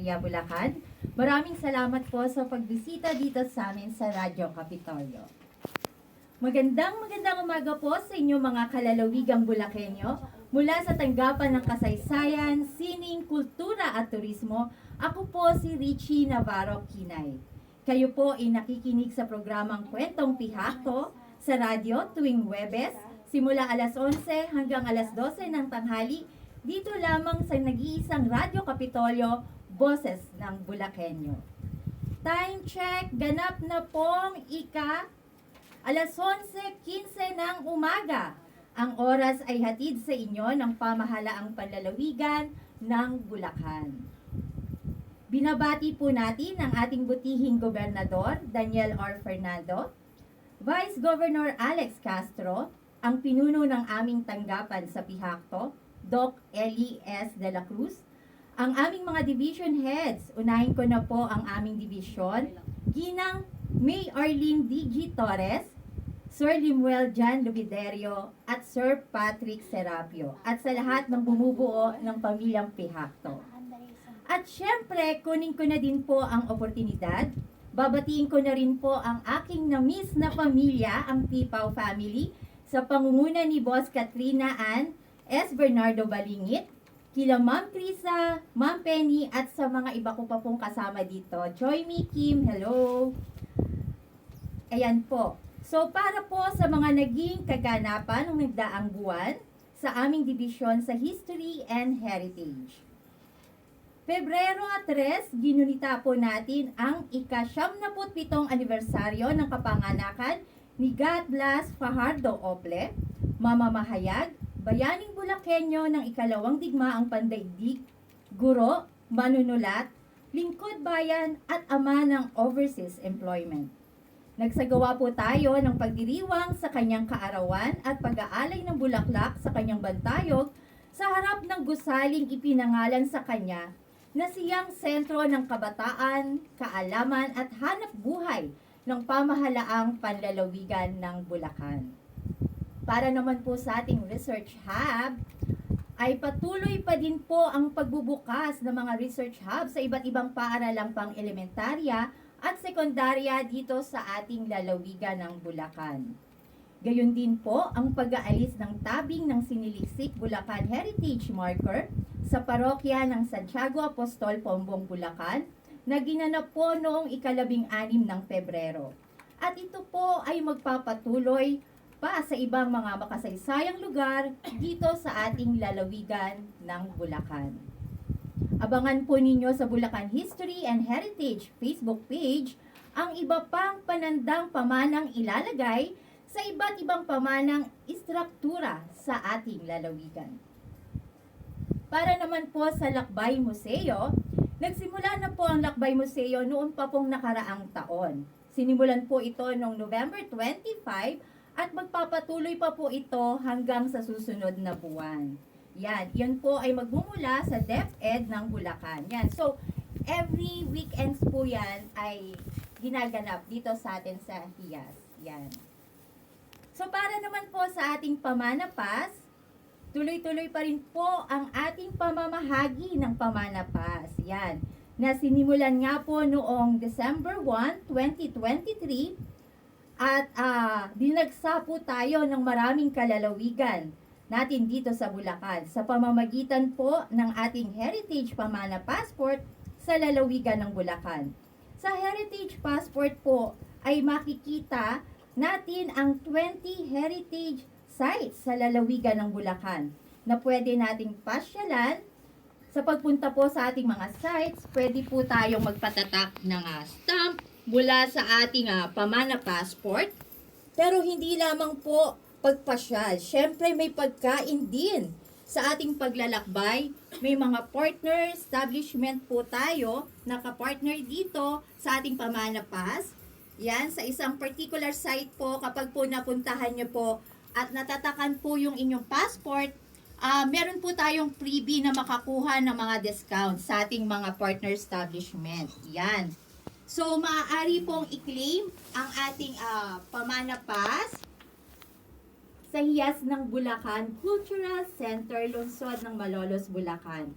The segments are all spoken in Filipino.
Maria, Bulacan. Maraming salamat po sa pagbisita dito sa amin sa Radyo Kapitolyo. Magandang umaga po sa inyo mga kalalawigang Bulakenyo. Mula sa tanggapan ng kasaysayan, sining, kultura at turismo, ako po si Richie Navarro Kinay. Kayo po ay nakikinig sa programang Kwentong Pihakto sa radyo tuwing Huwebes, simula alas 11 hanggang alas 12 ng tanghali, dito lamang sa nag-iisang Radyo Kapitolyo, Boses ng Bulakenyo. Time check, ganap na pong alas 11:15 ng umaga. Ang oras ay hatid sa inyo ng pamahalaang panlalawigan ng Bulacan. Binabati po natin ang ating butihing gobernador, Daniel R. Fernando, Vice Governor Alex Castro, ang pinuno ng aming tanggapan sa Pihakto, Doc. Eli S. de la Cruz, ang aming mga division heads. Unahin ko na po ang aming division, Ginang May Arlene D.G. Torres, Sir Limuel Jan Lubiderio, at Sir Patrick Serapio, at sa lahat ng bumubuo ng pamilyang Pihakto. At syempre, kunin ko na din po ang oportunidad. Babatiin ko na rin po ang aking na-miss na pamilya, ang Pipaw family, sa pangunguna ni Boss Katrina Ann S. Bernardo Balingit, kila Ma'am Krisa, Ma'am Penny, at sa mga iba ko pa pong kasama dito. Joy Me Kim, hello! Ayan po. So, para po sa mga naging kaganapan ng nagdaang buwan sa aming dibisyon sa History and Heritage. Pebrero 3, ginunita po natin ang ika-77 anibersaryo ng kapanganakan ni God Blas Fajardo Ople, mamamahayag, bayaning Bulakenyo ng ikalawang digmaang pandaigdig, guro, manunulat, lingkod bayan at ama ng overseas employment. Nagsagawa po tayo ng pagdiriwang sa kanyang kaarawan at pag-aalay ng bulaklak sa kanyang bantayog sa harap ng gusaling ipinangalan sa kanya na siyang sentro ng kabataan, kaalaman at hanap buhay ng pamahalaang panlalawigan ng Bulacan. Para naman po sa ating research hub, ay patuloy pa din po ang pagbubukas ng mga research hub sa iba't ibang paaralang pang-elementarya at sekundarya dito sa ating lalawigan ng Bulacan. Gayon din po ang pag-aalis ng tabing ng Siniliksik Bulacan Heritage Marker sa parokya ng Santiago Apostol Pombong Bulacan na ginanap po noong ika-16 ng Pebrero. At ito po ay magpapatuloy pa sa ibang mga makasaysayang lugar dito sa ating lalawigan ng Bulacan. Abangan po ninyo sa Bulacan History and Heritage Facebook page ang iba pang panandang pamanang ilalagay sa iba't ibang pamanang istruktura sa ating lalawigan. Para naman po sa Lakbay Museo, nagsimula na po ang Lakbay Museo noon pa pong nakaraang taon. Sinimulan po ito noong November 25 at magpapatuloy pa po ito hanggang sa susunod na buwan. Yan po ay magmumula sa DepEd ng Bulacan. Yan, so every weekends po yan ay ginaganap dito sa atin sa HIAS. Yan. So para naman po sa ating pamanapas, tuloy-tuloy pa rin po ang ating pamamahagi ng pamanapas. Yan, na sinimulan nga po noong December 1, 2023, at dinagsa po tayo ng maraming kalalawigan natin dito sa Bulacan sa pamamagitan po ng ating Heritage Pamana Passport sa lalawigan ng Bulacan. Sa Heritage Passport po ay makikita natin ang 20 heritage sites sa lalawigan ng Bulacan na pwede nating pasyalan. Sa pagpunta po sa ating mga sites, pwede po tayong magpatatak ng stamp mula sa ating Pamana Passport. Pero hindi lamang po pagpasyal. Siyempre may pagkain din sa ating paglalakbay. May mga partner establishment po tayo, nakapartner dito sa ating Pamana Pass. Yan, sa isang particular site po, kapag po napuntahan nyo po at natatakan po yung inyong passport, meron po tayong freebie na makakuha ng mga discount sa ating mga partner establishment. Yan. So, maaari pong i-claim ang ating Pamana Pass sa HIAS ng Bulacan Cultural Center, lungsod ng Malolos, Bulacan.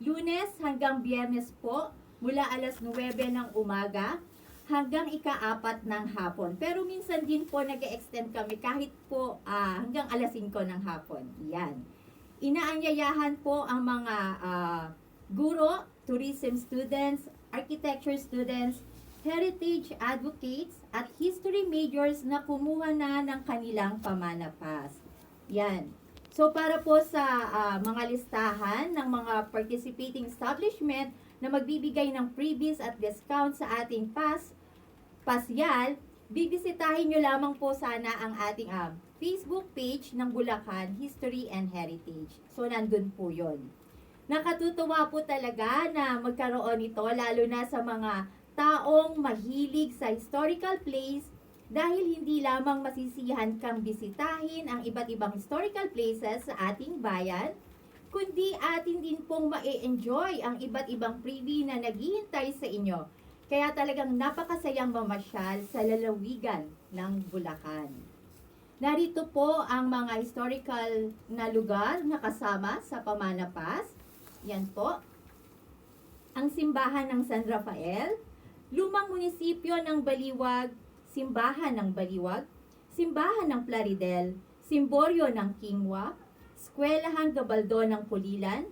Lunes hanggang Biyernes po, mula alas 9 ng umaga hanggang ika-4 ng hapon. Pero minsan din po nag-extend kami kahit po hanggang alas 5 ng hapon. Yan. Inaanyayahan po ang mga guro, tourism students, architecture students, heritage advocates, at history majors na kumuha na ng kanilang pamana-pass. Yan. So para po sa mga listahan ng mga participating establishment na magbibigay ng freebies at discount sa ating pasyal, bibisitahin nyo lamang po sana ang ating Facebook page ng Bulacan History and Heritage. So nandun po yun. Nakatutuwa po talaga na magkaroon ito lalo na sa mga taong mahilig sa historical place dahil hindi lamang masisiyahan kang bisitahin ang iba't ibang historical places sa ating bayan, kundi atin din pong ma-enjoy ang iba't ibang freebie na naghihintay sa inyo. Kaya talagang napakasayang mamasyal sa lalawigan ng Bulacan. Narito po ang mga historical na lugar na kasama sa Pamana Pass. Yan po. Ang simbahan ng San Rafael, lumang munisipyo ng Baliwag, simbahan ng Baliwag, simbahan ng Plaridel, simboryo ng Kingwa, eskwelahan Gabaldo ng Pulilan,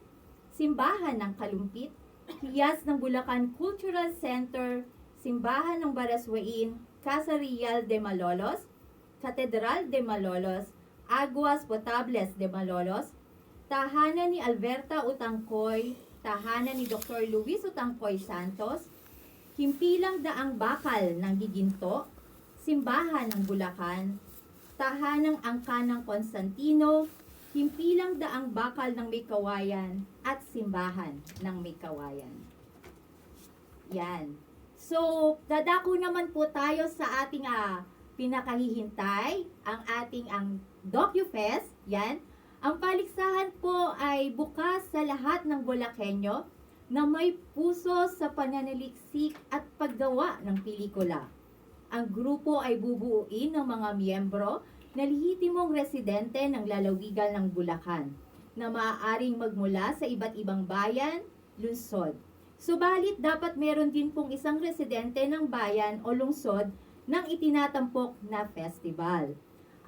simbahan ng Kalumpit, hiyas ng Bulacan Cultural Center, simbahan ng Baraswain, Casa Real de Malolos, Katedral de Malolos, Aguas Potables de Malolos, tahanan ni Alberta Utangkoy, tahanan ni Dr. Luis Utangkoy Santos, Himpilang Daang Bakal ng Giginto, simbahan ng Bulacan, tahanang Angka ng Constantino, Himpilang Daang Bakal ng Maykawayan, at simbahan ng Maykawayan. Yan. So, dadako naman po tayo sa ating pinakahihintay, ang ating DocuFest. Yan. Ang paligsahan po ay bukas sa lahat ng Bulakenyo na may puso sa pananaliksik at paggawa ng pelikula. Ang grupo ay bubuuin ng mga miyembro na lehitimong residente ng lalawigan ng Bulacan na maaaring magmula sa iba't ibang bayan, lungsod. Subalit dapat meron din pong isang residente ng bayan o lungsod ng itinatampok na festival.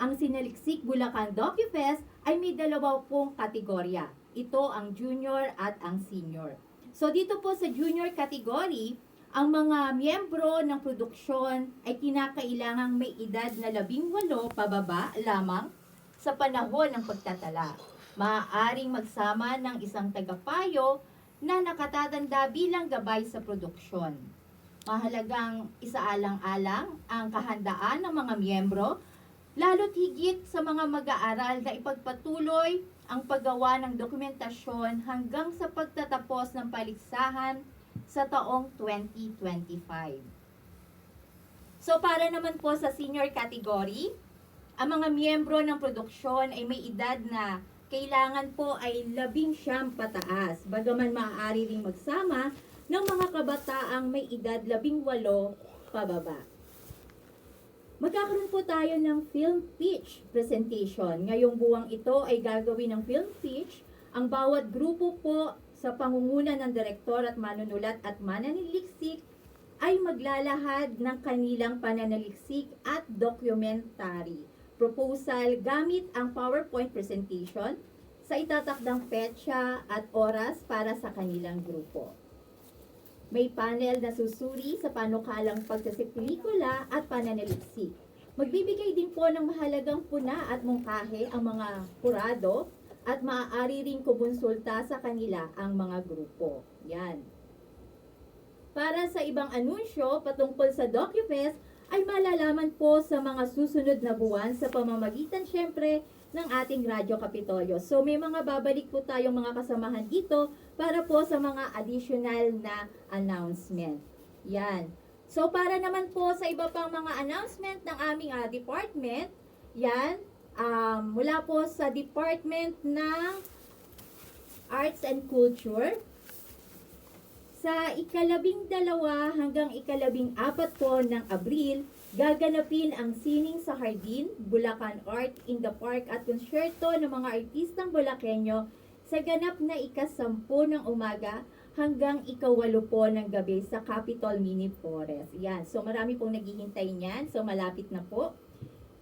Ang Sinaliksik Bulacan DocuFest ay may dalawa pong kategorya. Ito ang junior at ang senior. So dito po sa junior category, ang mga miyembro ng produksyon ay kinakailangang may edad na 18 pababa lamang sa panahon ng pagtatala. Maaaring magsama ng isang tagapayo na nakatatanda bilang gabay sa produksyon. Mahalagang isaalang-alang ang kahandaan ng mga miyembro, lalo't higit sa mga mag-aaral na ipagpatuloy ang paggawa ng dokumentasyon hanggang sa pagtatapos ng paligsahan sa taong 2025. So para naman po sa senior category, ang mga miyembro ng produksyon ay may edad na kailangan po ay 19 pataas, bagaman maaari ring magsama ng mga kabataang may edad 18 pababa. Magkakaroon po tayo ng film pitch presentation. Ngayong buwang ito ay gagawin ng film pitch. Ang bawat grupo po sa pangunguna ng direktor at manunulat at mananaliksik ay maglalahad ng kanilang pananaliksik at documentary proposal gamit ang PowerPoint presentation sa itatakdang petsa at oras para sa kanilang grupo. May panel na susuri sa panukalang pagsasipelikula at pananaliksik. Magbibigay din po ng mahalagang puna at mungkahi ang mga kurado at maaari ring kumonsulta sa kanila ang mga grupo. Yan. Para sa ibang anunsyo patungkol sa DocuFest ay malalaman po sa mga susunod na buwan sa pamamagitan syempre ng ating Radyo Kapitolyo. So may mga babalik po tayong mga kasamahan dito para po sa mga additional na announcement. Yan. So para naman po sa iba pang mga announcement ng aming department, yan, mula po sa Department ng Arts and Culture, sa ika-12 hanggang ika-14 po ng Abril, gaganapin ang Sining sa Hardin, Bulacan Art in the Park at konsyerto ng mga artistang Bulakenyo sa ganap na ika-10 ng umaga hanggang ika-8 po ng gabi sa Capitol Mini Forest. Yan. So marami pong naghihintay niyan. So malapit na po.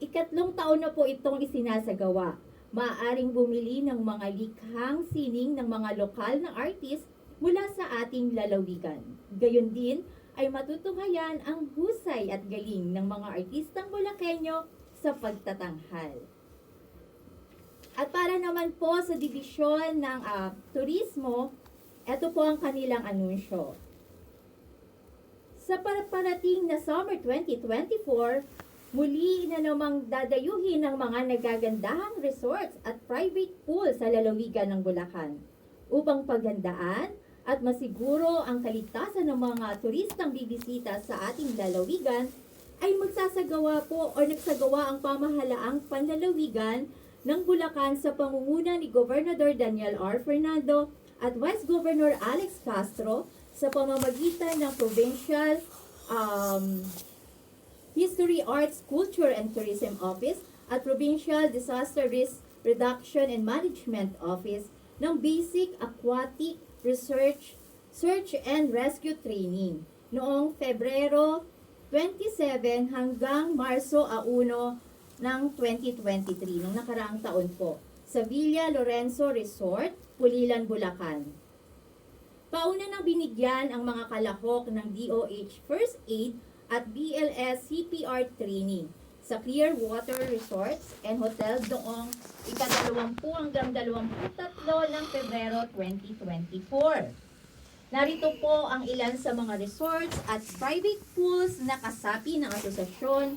Ikatlong taon na po itong isinasagawa. Maaaring bumili ng mga likhang sining ng mga lokal na artist mula sa ating lalawigan. Gayon din ay matutunghayan ang husay at galing ng mga artistang Bulakenyo sa pagtatanghal. At para naman po sa dibisyon ng turismo, ito po ang kanilang anunsyo. Sa parating na Summer 2024, muli na namang dadayuhin ng mga nagagandahang resorts at private pool sa lalawigan ng Bulacan upang paghandaan at masiguro ang kaligtasan ng mga turistang bibisita sa ating lalawigan ay magsasagawa po o nagsagawa ang pamahalaang panlalawigan ng Bulacan sa pangunguna ni Gobernador Daniel R. Fernando at Vice Governor Alex Castro sa pamamagitan ng Provincial History, Arts, Culture and Tourism Office at Provincial Disaster Risk Reduction and Management Office ng Basic Aquatic Research, Search and Rescue Training noong Pebrero 27 hanggang Marso 1 ng 2023, nung nakaraang taon po, sa Villa Lorenzo Resort, Pulilan, Bulacan. Pauna nang binigyan ang mga kalahok ng DOH First Aid at BLS CPR training sa Clearwater Resorts and Hotel noong ika-20 hanggang 23 ng Pebrero 2024. Narito po ang ilan sa mga resorts at private pools na kasapi ng Asosasyon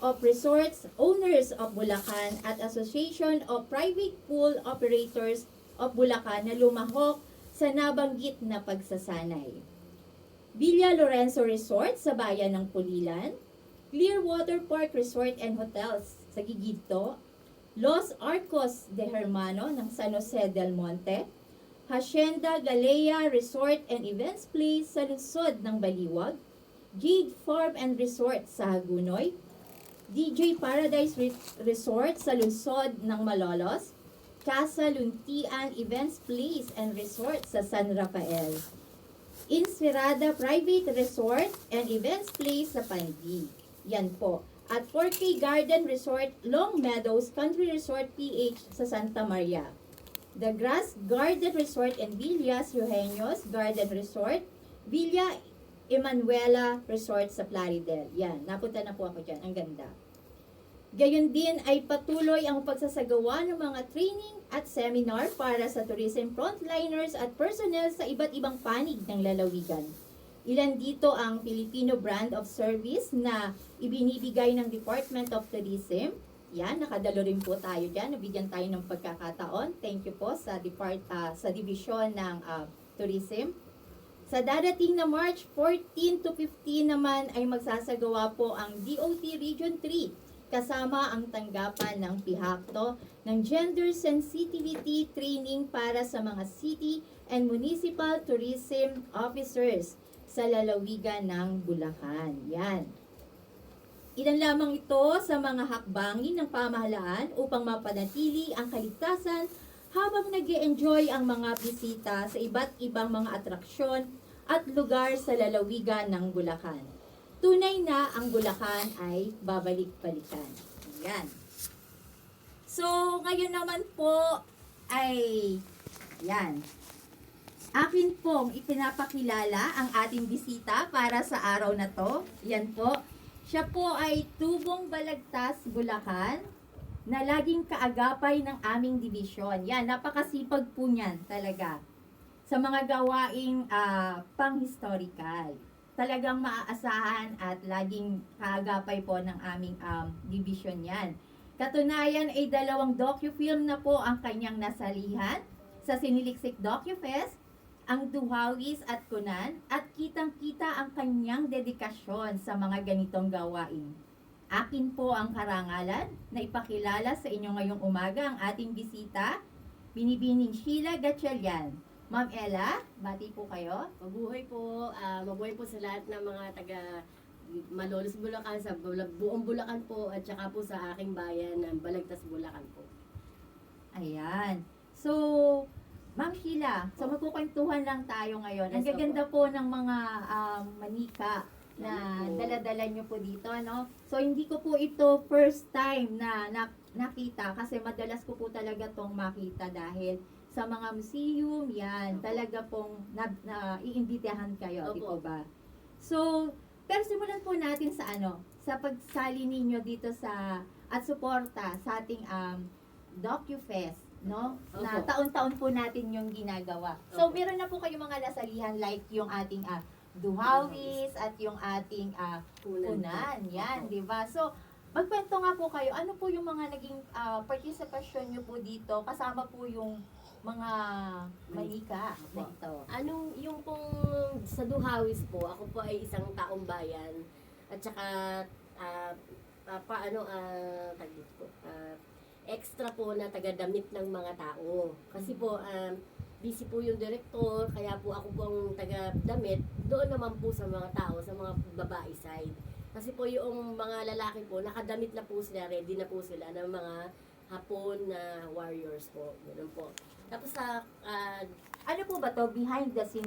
of Resorts Owners of Bulacan at Association of Private Pool Operators of Bulacan na lumahok sa nabanggit na pagsasanay. Villa Lorenzo Resort sa bayan ng Pulilan, Clearwater Park Resort and Hotels sa Gigito, Los Arcos de Hermano ng San Jose del Monte, Hacienda Galea Resort and Events Place sa lungsod ng Baliwag, Jade Farm and Resort sa Hagunoy, DJ Paradise Resort sa lungsod ng Malolos, Casa Luntian Events Place and Resort sa San Rafael, Inspirada Private Resort and Events Place sa Pandig. Yan po. At 4K Garden Resort, Long Meadows Country Resort PH sa Santa Maria. The Grass Garden Resort and Villas Eugenio's Garden Resort, Villa Emanuela Resort sa Plaridel. Yan, napunta na po ako dyan. Ang ganda. Gayon din ay patuloy ang pagsasagawa ng mga training at seminar para sa tourism frontliners at personnel sa iba't ibang panig ng lalawigan. Ilan dito ang Filipino Brand of Service na ibinibigay ng Department of Tourism. Yan, nakadalo rin po tayo dyan. Nabigyan tayo ng pagkakataon. Thank you po sa division ng tourism. Sa darating na March 14 to 15 naman ay magsasagawa po ang DOT Region 3 kasama ang tanggapan ng PIHACTO ng Gender Sensitivity Training para sa mga City and Municipal Tourism Officers sa lalawigan ng Bulacan. Yan. Ilan lamang ito sa mga hakbangin ng pamahalaan upang mapanatili ang kaligtasan habang nag-e-enjoy ang mga bisita sa iba't ibang mga atraksyon at lugar sa lalawigan ng Bulacan. Tunay na ang Bulacan ay babalik-balikan. Yan. So, ngayon naman po ay yan. Akin pong ipinapakilala ang ating bisita para sa araw na to. Yan po. Siya po ay Tubong Balagtas, Bulacan, na laging kaagapay ng aming dibisyon. Yan, napakasipag po niyan talaga. Sa mga gawaing pang-historical. Talagang maaasahan at laging kaagapay po ng aming dibisyon yan. Katunayan ay 2 docu-film na po ang kanyang nasalihan sa Siniliksik Docu-Fest, ang Duhawis at Kunan, at kitang-kita ang kanyang dedikasyon sa mga ganitong gawain. Akin po ang karangalan na ipakilala sa inyo ngayong umaga ang ating bisita, Binibining Sheila Gatchalian. Ma'am Ella, bati po kayo. Mabuhay po sa lahat ng mga taga Malolos, Bulacan, sa buong Bulacan po, at saka po sa aking bayan ng Balagtas, Bulacan po. Ayan. So, Ma'am Sheila, so magkukwentuhan lang tayo ngayon. Ang Yes, gaganda po ng mga manika na Opo. dala-dala nyo po dito, no? So, hindi ko po ito first time na nakita kasi madalas ko po talaga tong makita dahil sa mga museum, yan, Opo. talaga pong iimbitahan kayo, di po Opo. ba? So, pero simulan po natin sa sa pagsali ninyo dito sa at suporta sa ating DocuFest, no? Na Opo. taon-taon po natin yung ginagawa. So, Opo. meron na po kayong mga nasalihan like yung ating duhawis at yung ating punan. Yan, Opo. di ba? So, magkwento nga po kayo, ano po yung mga naging participation nyo po dito kasama po yung mga manika na Opo. ito? Anong yung pong sa Duhawis po, ako po ay isang taong bayan at saka taglit po, extra po na taga-damit ng mga tao. Kasi po, busy po yung direktor, kaya po ako po ang taga-damit, doon naman po sa mga tao, sa mga babae side. Kasi po yung mga lalaki po, nakadamit na po sila, ready na po sila ng mga Hapon na warriors po. Ganun po. Tapos sa Ano po ba to behind the scene